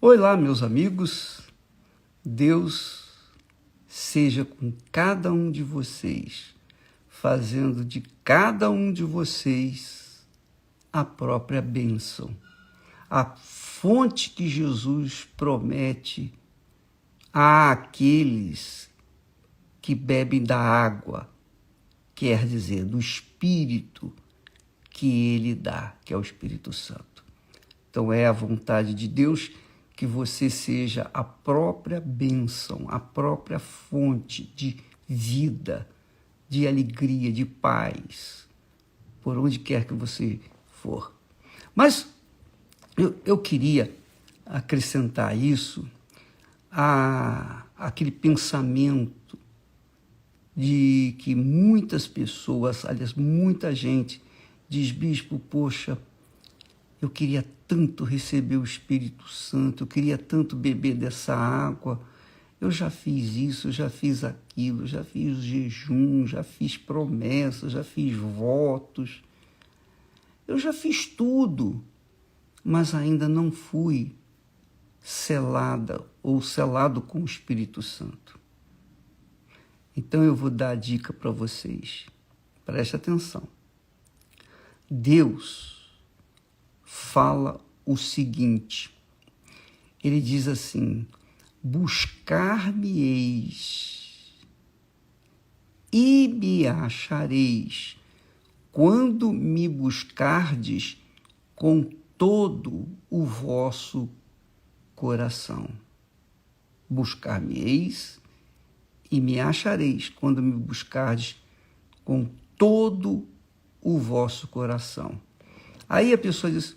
Olá, meus amigos. Deus seja com cada um de vocês, fazendo de cada um de vocês a própria bênção, a fonte que Jesus promete àqueles que bebem da água, quer dizer, do Espírito que Ele dá, que é o Espírito Santo. Então é a vontade de Deus que você seja a própria bênção, a própria fonte de vida, de alegria, de paz, por onde quer que você for. Mas eu queria acrescentar isso àquele pensamento de que muitas pessoas, aliás, muita gente diz: bispo, poxa, eu queria tanto receber o Espírito Santo, eu queria tanto beber dessa água. Eu já fiz isso, já fiz aquilo, já fiz jejum, já fiz promessas, já fiz votos. Eu já fiz tudo, mas ainda não fui selada ou selado com o Espírito Santo. Então eu vou dar a dica para vocês. Preste atenção. Deus fala o seguinte, ele diz assim: buscar-me-eis e me achareis quando me buscardes com todo o vosso coração. Buscar-me-eis e me achareis quando me buscardes com todo o vosso coração. Aí a pessoa diz: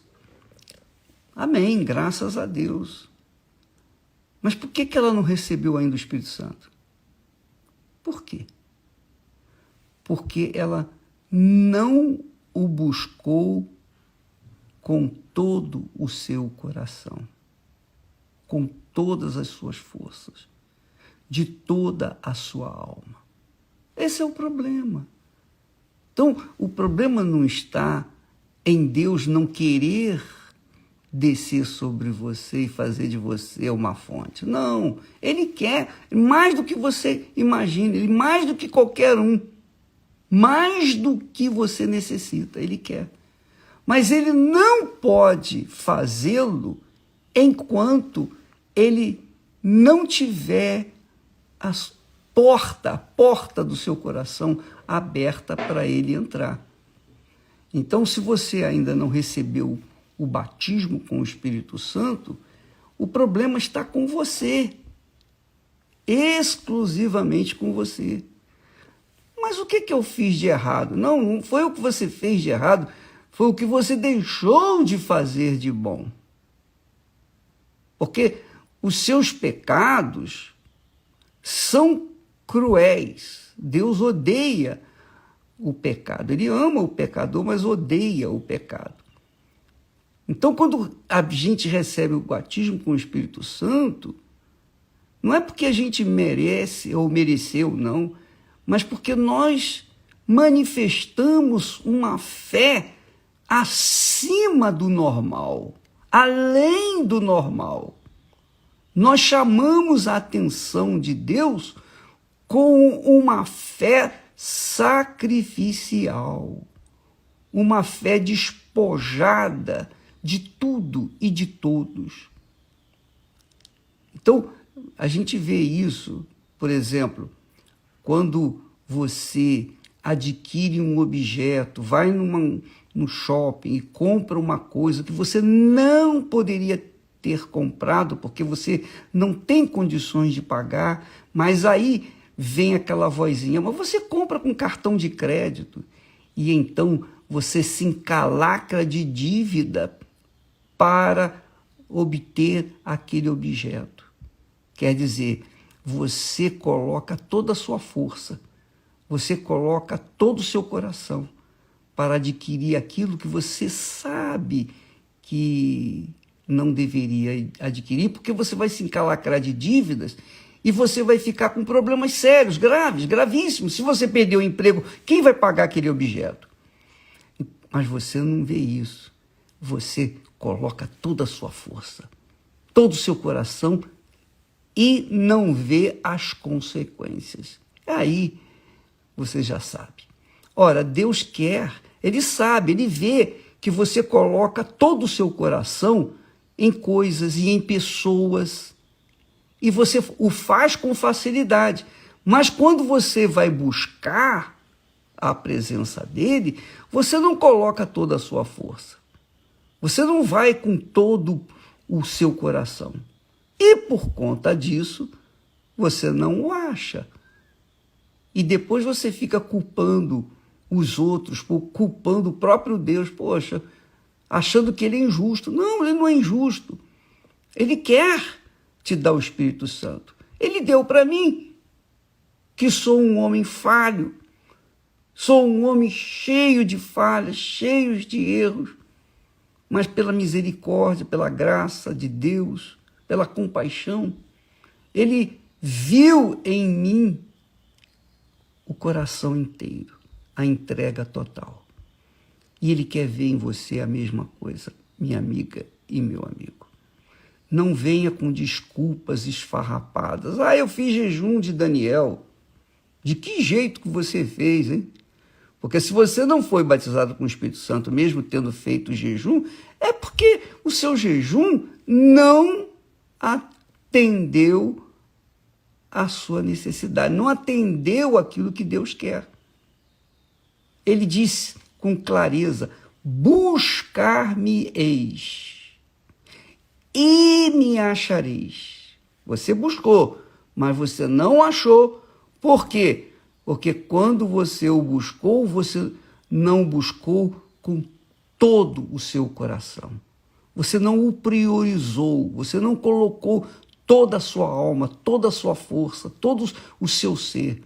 amém, graças a Deus. Mas por que ela não recebeu ainda o Espírito Santo? Por quê? Porque ela não o buscou com todo o seu coração, com todas as suas forças, de toda a sua alma. Esse é o problema. Então, o problema não está em Deus não querer descer sobre você e fazer de você uma fonte. Não, Ele quer mais do que você imagina, Ele mais do que qualquer um, mais do que você necessita, Ele quer. Mas Ele não pode fazê-lo enquanto Ele não tiver a porta do seu coração aberta para Ele entrar. Então, se você ainda não recebeu o batismo com o Espírito Santo, o problema está com você, exclusivamente com você. Mas o que eu fiz de errado? Não foi o que você fez de errado, foi o que você deixou de fazer de bom. Porque os seus pecados são cruéis. Deus odeia o pecado. Ele ama o pecador, mas odeia o pecado. Então, quando a gente recebe o batismo com o Espírito Santo, não é porque a gente merece ou mereceu, não, mas porque nós manifestamos uma fé acima do normal, além do normal. Nós chamamos a atenção de Deus com uma fé sacrificial, uma fé despojada de tudo e de todos. Então, a gente vê isso, por exemplo, quando você adquire um objeto, vai no shopping e compra uma coisa que você não poderia ter comprado porque você não tem condições de pagar, mas aí vem aquela vozinha: mas você compra com cartão de crédito. E então você se encalacra de dívida para obter aquele objeto. Quer dizer, você coloca toda a sua força, você coloca todo o seu coração para adquirir aquilo que você sabe que não deveria adquirir, porque você vai se encalacrar de dívidas e você vai ficar com problemas sérios, graves, gravíssimos. Se você perder o emprego, quem vai pagar aquele objeto? Mas você não vê isso. Você coloca toda a sua força. todo o seu coração e não vê as consequências. Aí você já sabe. Ora, Deus quer, Ele sabe, Ele vê que você coloca todo o seu coração em coisas e em pessoas, e você o faz com facilidade. Mas quando você vai buscar a presença dele, você não coloca toda a sua força. Você não vai com todo o seu coração. E por conta disso, você não o acha. E depois você fica culpando os outros, culpando o próprio Deus, poxa, achando que ele é injusto. Não, ele não é injusto. Ele quer te dar o Espírito Santo. Ele deu para mim, que sou um homem falho, sou um homem cheio de falhas, cheio de erros, mas pela misericórdia, pela graça de Deus, pela compaixão, Ele viu em mim o coração inteiro, a entrega total. E Ele quer ver em você a mesma coisa, minha amiga e meu amigo. Não venha com desculpas esfarrapadas. Ah, eu fiz jejum de Daniel. De que jeito que você fez, hein? Porque se você não foi batizado com o Espírito Santo, mesmo tendo feito jejum, é porque o seu jejum não atendeu a sua necessidade, não atendeu aquilo que Deus quer. Ele disse com clareza: buscar-me-eis e me achareis. Você buscou, mas você não achou. Por quê? Porque quando você o buscou, você não buscou com todo o seu coração. Você não o priorizou, você não colocou toda a sua alma, toda a sua força, todo o seu ser.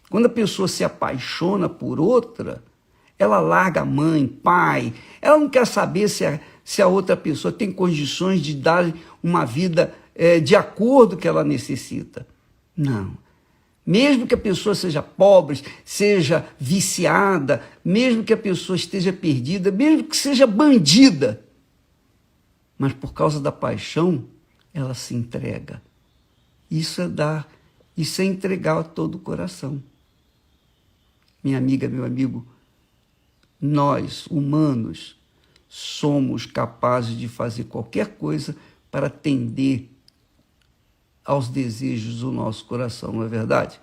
Quando a pessoa se apaixona por outra, ela larga mãe, pai, ela não quer saber se a outra pessoa tem condições de dar uma vida de acordo com que ela necessita. Não. Mesmo que a pessoa seja pobre, seja viciada, mesmo que a pessoa esteja perdida, mesmo que seja bandida, mas por causa da paixão, ela se entrega. Isso é entregar todo o coração. Minha amiga, meu amigo, nós, humanos, somos capazes de fazer qualquer coisa para atender aos desejos do nosso coração, não é verdade?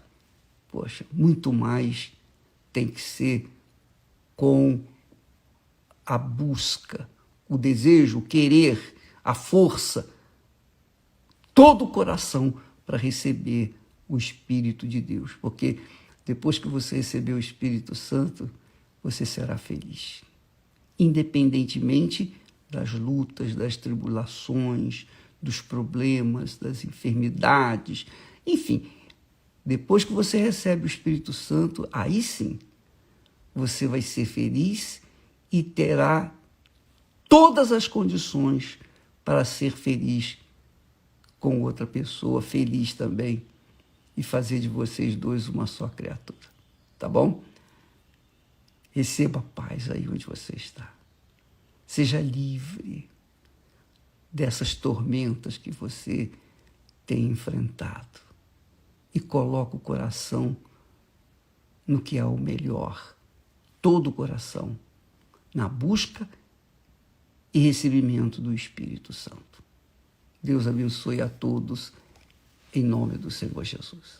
Poxa, muito mais tem que ser com a busca, o desejo, o querer, a força, todo o coração para receber o Espírito de Deus. Porque depois que você receber o Espírito Santo, você será feliz. Independentemente das lutas, das tribulações, dos problemas, das enfermidades, enfim, depois que você recebe o Espírito Santo, aí sim, você vai ser feliz e terá todas as condições para ser feliz com outra pessoa, feliz também, e fazer de vocês dois uma só criatura, tá bom? Receba paz aí onde você está. Seja livre dessas tormentas que você tem enfrentado e coloque o coração no que é o melhor, todo o coração, na busca e recebimento do Espírito Santo. Deus abençoe a todos, em nome do Senhor Jesus.